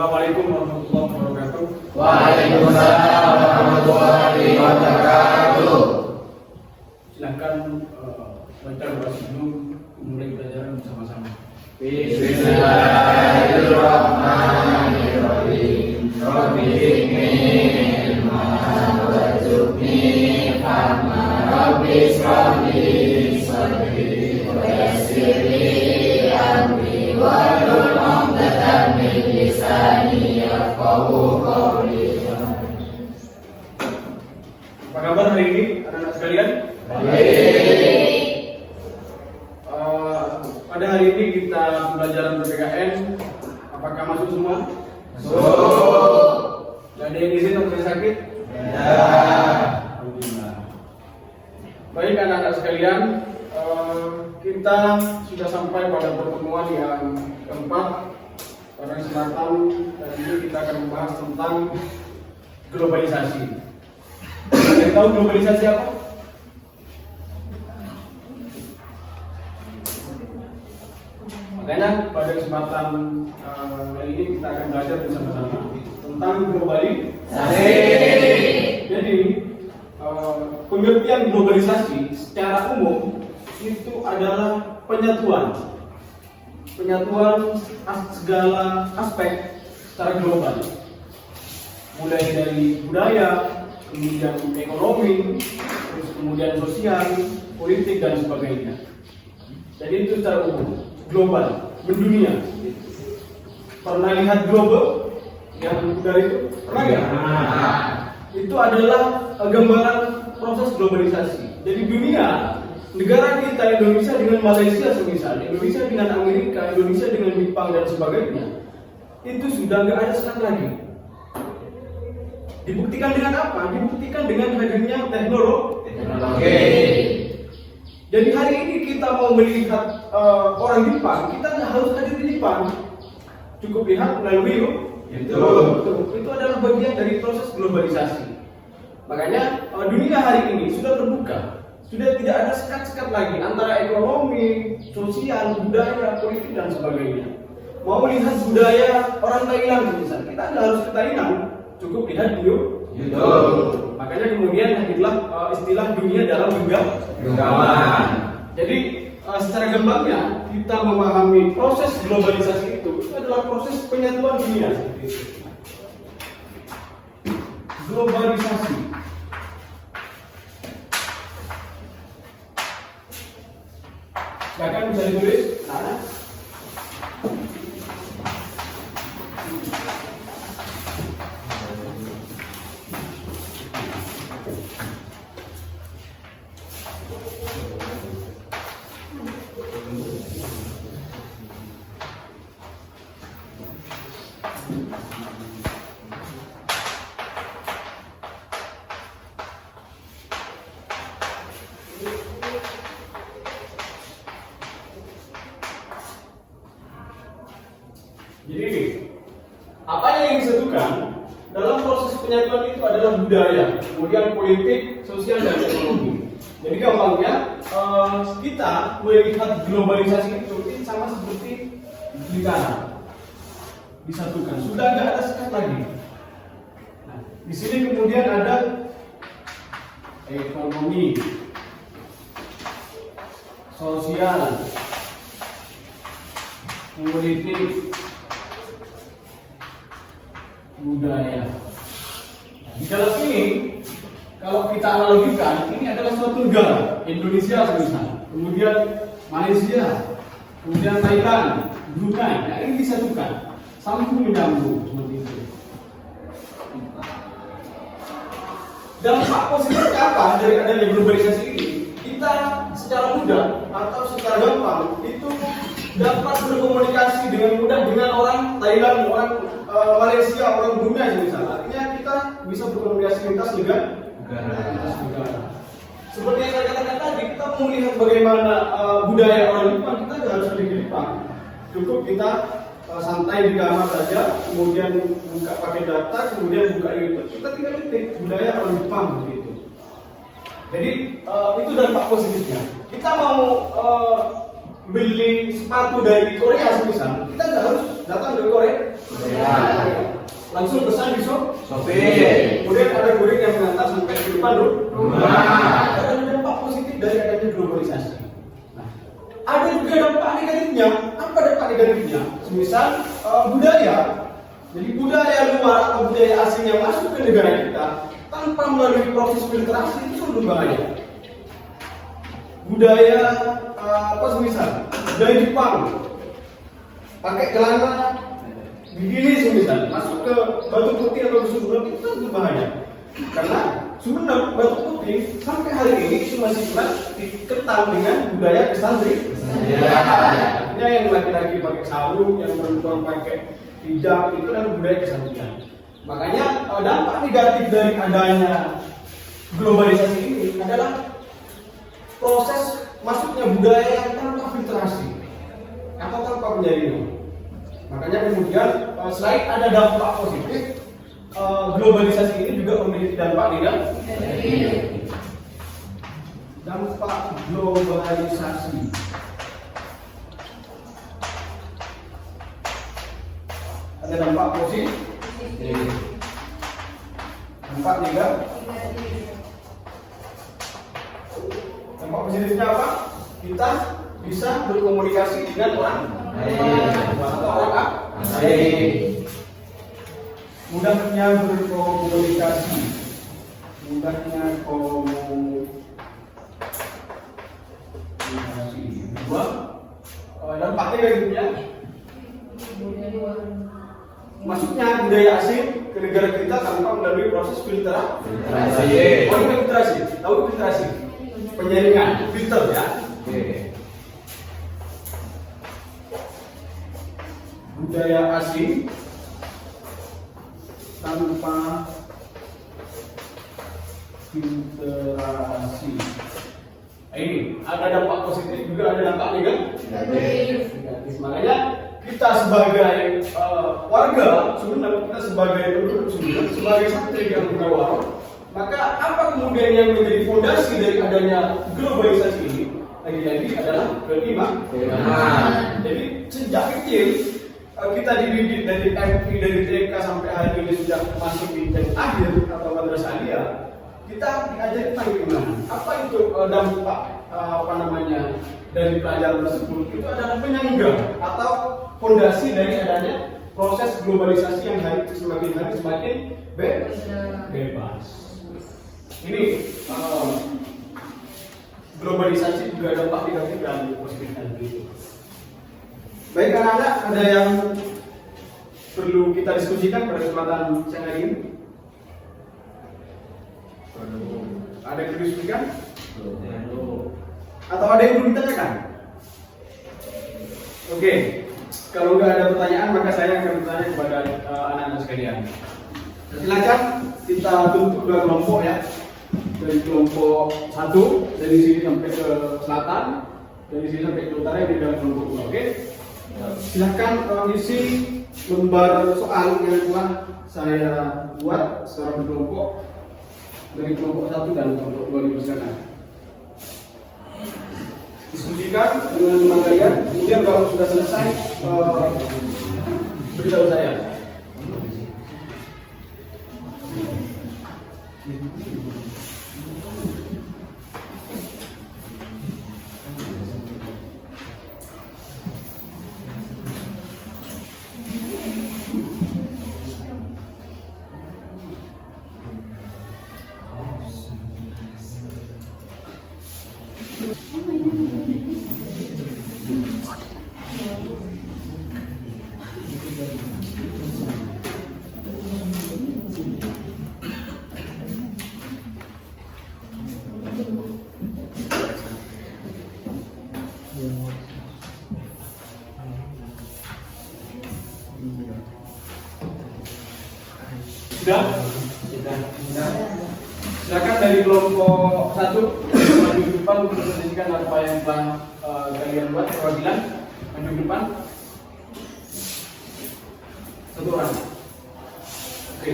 Assalamualaikum warahmatullahi wabarakatuh. Waalaikumsalam warahmatullahi wabarakatuh. Silakan baca doa sebelum mulai pelajaran bersama-sama. Bismillahirrahmanirrahim. Rabbi zidni ilma warzuqni fahma. Rabbi ishrah li sadri wa yassir li amri wahlul 'uqdatam min lisani yafqahu qawli. Apa kabar hari ini anak-anak sekalian? Baik. Pada hari ini kita pembelajaran PPKN. Apakah masuk semua? Masuk. Gak ada yang izin atau yang sakit? Ya. Alhamdulillah. Baik anak-anak sekalian, kita sudah sampai pada pertemuan yang keempat pada kesempatan kali ini kita akan membahas tentang globalisasi. Ada yang tahu globalisasi apa? Makanya pada kesempatan kali ini kita akan belajar bersama-sama tentang globalisasi. Jadi pengertian globalisasi secara umum itu adalah penyatuan segala aspek secara global, mulai dari budaya, kemudian ekonomi, terus kemudian sosial, politik dan sebagainya. Jadi itu secara umum, global, mendunia. Pernah lihat global yang dari itu? Pernah nggak? Itu adalah gambaran proses globalisasi. Jadi dunia, negara kita Indonesia dengan Malaysia semisal, Indonesia dengan Amerika, Indonesia dengan Jepang dan sebagainya, itu sudah nggak ada sekat lagi. Dibuktikan dengan apa? Dibuktikan dengan hadirnya teknologi. Jadi hari ini kita mau melihat orang Jepang, kita nggak harus hadir di Jepang, cukup lihat melalui itu adalah bagian dari proses globalisasi. Makanya dunia hari ini sudah terbuka, sudah tidak ada sekat-sekat lagi antara ekonomi, sosial, budaya, politik dan sebagainya. Mau lihat budaya orang Thailand misalnya, kita nggak harus ke Thailand, cukup lihat di YouTube. Makanya kemudian hadirlah istilah dunia dalam genggaman. Jadi secara gamblang kita memahami proses globalisasi itu adalah proses penyatuan dunia. Globalisasi. Silakan bisa ditulis. Jadi, apa yang disatukan dalam proses penyatuan itu adalah budaya, kemudian politik, sosial dan ekonomi. Jadi gampangnya kita melihat globalisasi itu sama seperti lingkaran disatukan, sudah nggak ada sekat lagi. Nah, di sini kemudian ada ekonomi, sosial, politik, budaya. Di dalam ini, kalau kita analogikan, ini adalah suatu negara, Indonesia misalnya, kemudian Malaysia, kemudian Thailand, Brunei. Nah, ini disatukan, sambung menyambung seperti itu. Dampak positif apa dari adanya globalisasi ini? Kita secara mudah atau secara gampang itu dapat berkomunikasi dengan mudah dengan orang Thailand, orang Malaysia, orang Brunei misalnya. Artinya kita bisa berkomunikasi lintas negara. Seperti yang saya katakan tadi, kita mau melihat bagaimana budaya orang Jepang, kita tidak harus pergi ke Jepang. Cukup kita santai di kamar saja, kemudian buka pakai data, kemudian buka YouTube, kita tinggal ketik budaya orang Jepang begitu. Jadi itu dampak positifnya. Kita mau beli sepatu dari Korea semisal, kita nggak harus datang ke Korea. Langsung pesan di sopir. Kemudian ada kurir yang mengantar sampai di depan rumah. Ada dampak positif dari adanya globalisasi. Nah, ada juga dampak negatifnya. Apa dampak negatifnya? Semisal budaya. Jadi budaya luar atau budaya asing yang masuk ke negara kita tanpa melalui proses filtrasi itu sungguh bahaya. Budaya apa semisal budaya Jepang pakai celana begini semisal masuk ke Batu Putih atau Sumeneb itu berbahaya karena Sumeneb Batu Putih sampai hari ini masih dikenal dengan budaya pesantren. Artinya yang laki-laki pakai sarung, yang perempuan pakai hijab itu kan budaya pesantren. Makanya dampak negatif dari adanya globalisasi ini adalah proses masuknya budaya yang tanpa filtrasi atau tanpa penjaringan. Makanya kemudian selain ada dampak positif, globalisasi ini juga memiliki dampak negatif. Dampak globalisasi. Ada dampak positif, dampak negatif. Dampak positifnya apa? Kita bisa berkomunikasi dengan orang lain. Mudahnya berkomunikasi. Dua, dampak negatifnya masuknya budaya asing ke negara kita tanpa melalui proses filtrasi. Tahu filtrasi? Penyaringan, filter ya. Budaya asing tanpa filtrasi. Ini ada dampak positif juga ada dampak negatif. Makanya kita sebagai warga Sumeneb, kita sebagai penduduk Sumeneb, sebagai santri yang berwarga, maka apa kemudian yang menjadi fondasi dari adanya globalisasi ini? Lagi-lagi adalah keimanan. Jadi sejak kecil kita dididik dari TK, dari TK sampai hari ini sudah masuk di akhir atau madrasah aliyah, kita diajari tentang keimanan. Apa itu dampak dari pelajaran tersebut? Itu adalah penyangga atau fondasi dari adanya proses globalisasi yang semakin hari semakin bebas. Ini globalisasi juga dampak negatif dan positif tadi. Baik anak-anak, ada yang perlu kita diskusikan pada kesempatan siang hari ini? Ada yang perlu diskusikan? Atau ada yang perlu ditanyakan? Oke, kalau nggak ada pertanyaan maka saya akan bertanya kepada anak-anak sekalian. Silakan kita bentuk dua kelompok ya. Dari kelompok 1 dari sini sampai ke selatan, dari sini sampai ke utara di dalam kelompok 2. Oke? Silakan isi lembar soal yang telah saya buat secara berkelompok dari kelompok 1 dan kelompok 2 dipersilakan. Diskusikan dengan teman kalian, kemudian kalau sudah selesai beritahu saya. Sudah? Silakan dari kelompok 1 maju ke depan untuk mempresentasikan apa yang telah kalian buat perwakilan. Maju ke depan. Satu orang. Oke.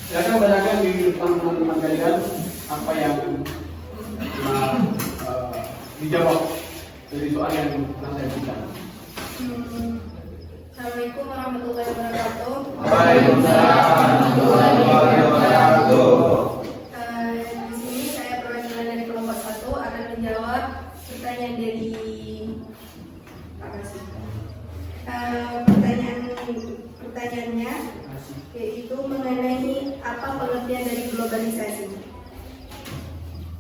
Silakan bacakan di depan teman-teman kalian apa yang dijawab dari soal yang telah saya berikan. Assalamualaikum warahmatullahi wabarakatuh. Waalaikumsalam warahmatullahi wabarakatuh. Di sini saya perwakilan dari kelompok 1 akan menjawab pertanyaan dari pertanyaannya yaitu mengenai apa pengertian dari globalisasi.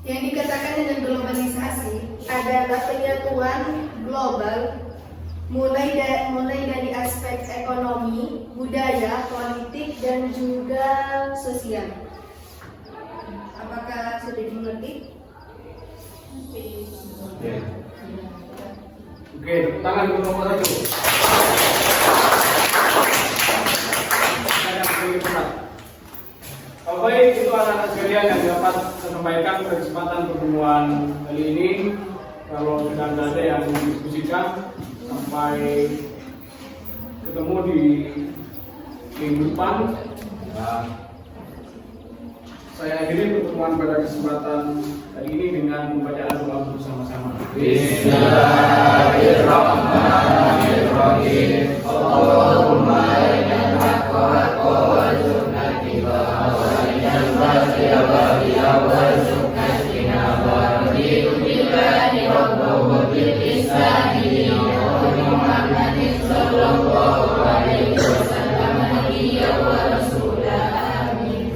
Yang dikatakan dengan globalisasi adalah penyatuan global mulai dari aspek ekonomi, budaya, politik, dan juga sosial. Apakah sudah dimengerti? Oke, tepuk tangan untuk nomor 1. Baik, itu anak-anak sekalian yang dapat saya sampaikan pada kesempatan pertemuan kali ini. Kalau sudah ada yang mendiskusikan sampai ketemu di minggu depan. Saya akhiri pertemuan pada kesempatan kali ini dengan membacaan doa bersama-sama. Bismillahirrahmanirrahim. Allahumma arinal haqqa haqqan warzuqna ittiba'ahu wa arinal batila batila warzuqna ijtinabah. Billahi rabbuhu bil islami wa Muhammadin sallallahu alaihi wasallam nabiyya wa rasulah. Amin.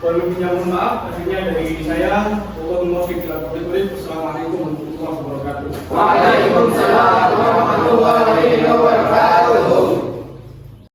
Kalau mohon maaf, akhirnya dari saya, Assalamualaikum warahmatullahi wabarakatuh. Waalaikumsalam warahmatullahi wabarakatuh.